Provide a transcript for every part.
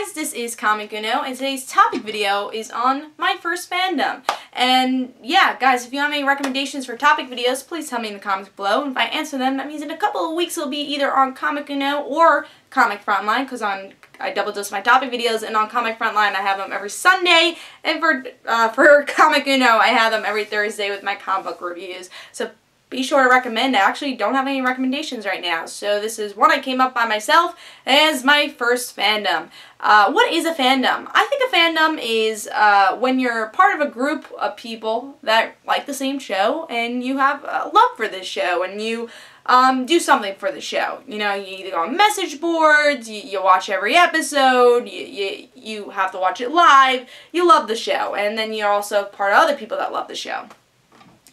guys, this is Comic Uno, and today's topic video is on my first fandom. And yeah, guys, if you have any recommendations for topic videos, please tell me in the comments below. And if I answer them, that means in a couple of weeks it'll be either on Comic Uno or Comic Frontline, because I double dose my topic videos, and on Comic Frontline I have them every Sunday, and for Comic Uno I have them every Thursday with my comic book reviews. So be sure to recommend. I actually don't have any recommendations right now, so this is one I came up by myself as my first fandom. What is a fandom? I think a fandom is when you're part of a group of people that like the same show, and you have love for this show, and you do something for the show. You know, you either go on message boards, you watch every episode, you have to watch it live, you love the show, and then you're also part of other people that love the show.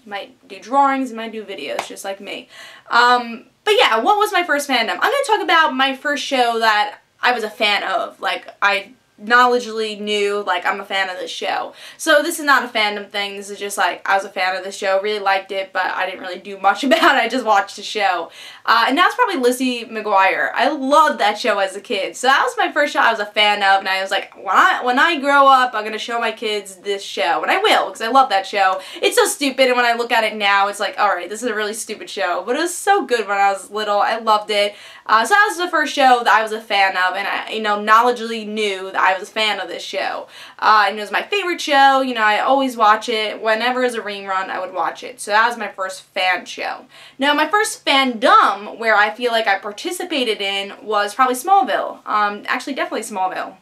You might do drawings, you might do videos, just like me. But yeah, what was my first fandom? I'm going to talk about my first show that I was a fan of. Like, I knowledgeably knew, like, I'm a fan of this show. So this is not a fandom thing, this is just like, I was a fan of the show, really liked it, but I didn't really do much about it, I just watched the show. And that's probably Lizzie McGuire. I loved that show as a kid, so that was my first show I was a fan of, and I was like, when I grow up, I'm gonna show my kids this show, and I will, because I love that show. It's so stupid, and when I look at it now, it's like, alright, this is a really stupid show, but it was so good when I was little, I loved it. So that was the first show that I was a fan of, and I, knowledgeably knew that I was a fan of this show. And it was my favorite show, I always watch it. Whenever there's a rerun, I would watch it. So that was my first fan show. Now, my first fandom, where I feel like I participated in, was probably Smallville. Actually, definitely Smallville,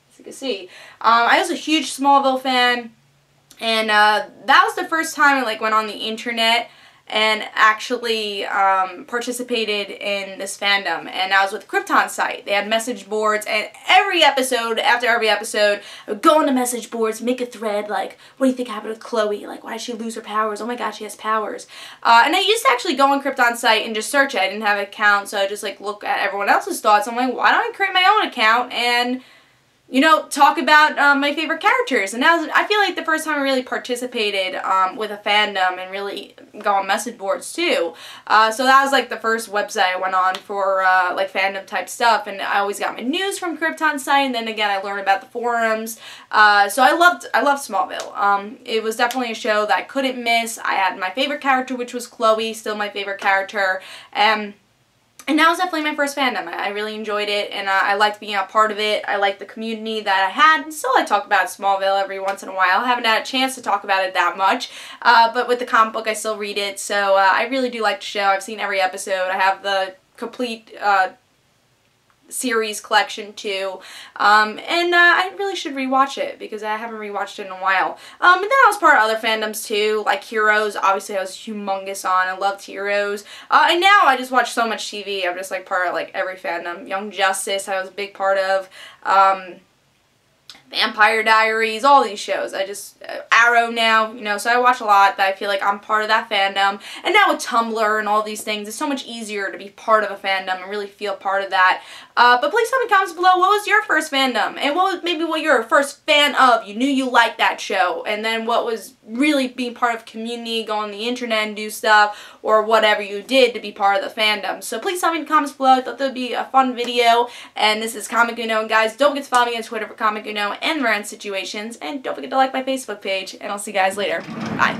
as you can see. I was a huge Smallville fan, and that was the first time I went on the internet and actually participated in this fandom, and I was with Krypton's site. They had message boards, and every episode, after every episode, I would go on the message boards, make a thread, like, what do you think happened with Chloe? Like, why did she lose her powers? Oh my god, she has powers. And I used to actually go on Krypton's site and just search it. I didn't have an account, so I just, look at everyone else's thoughts. I'm like, why don't I create my own account and talk about my favorite characters? And that was, I feel like, the first time I really participated with a fandom and really go on message boards too. So that was the first website I went on for fandom type stuff, and I always got my news from Krypton's site, and then again I learned about the forums. So I loved Smallville. It was definitely a show that I couldn't miss. I had my favorite character, which was Chloe, still my favorite character. And that was definitely my first fandom. I really enjoyed it, and I liked being a part of it. I liked the community that I had, and still I talk about Smallville every once in a while. I haven't had a chance to talk about it that much, but with the comic book I still read it, so I really do like the show. I've seen every episode. I have the complete series collection too, and I really should rewatch it because I haven't rewatched it in a while. And then I was part of other fandoms too, like Heroes. Obviously I was humongous on. I loved Heroes. And now I just watch so much TV. I'm just part of every fandom. Young Justice I was a big part of. Vampire Diaries, all these shows. I just, Arrow now, so I watch a lot that I feel like I'm part of that fandom. And now with Tumblr and all these things, it's so much easier to be part of a fandom and really feel part of that. But please tell me in the comments below, what was your first fandom? And what was maybe what you're a first fan of? You knew you liked that show. And then what was really being part of community, go on the internet and do stuff, or whatever you did to be part of the fandom. So please tell me in the comments below. I thought that would be a fun video. And this is Comic Uno. And guys, don't forget to follow me on Twitter for Comic Uno and random situations, and don't forget to like my Facebook page, and I'll see you guys later. Bye.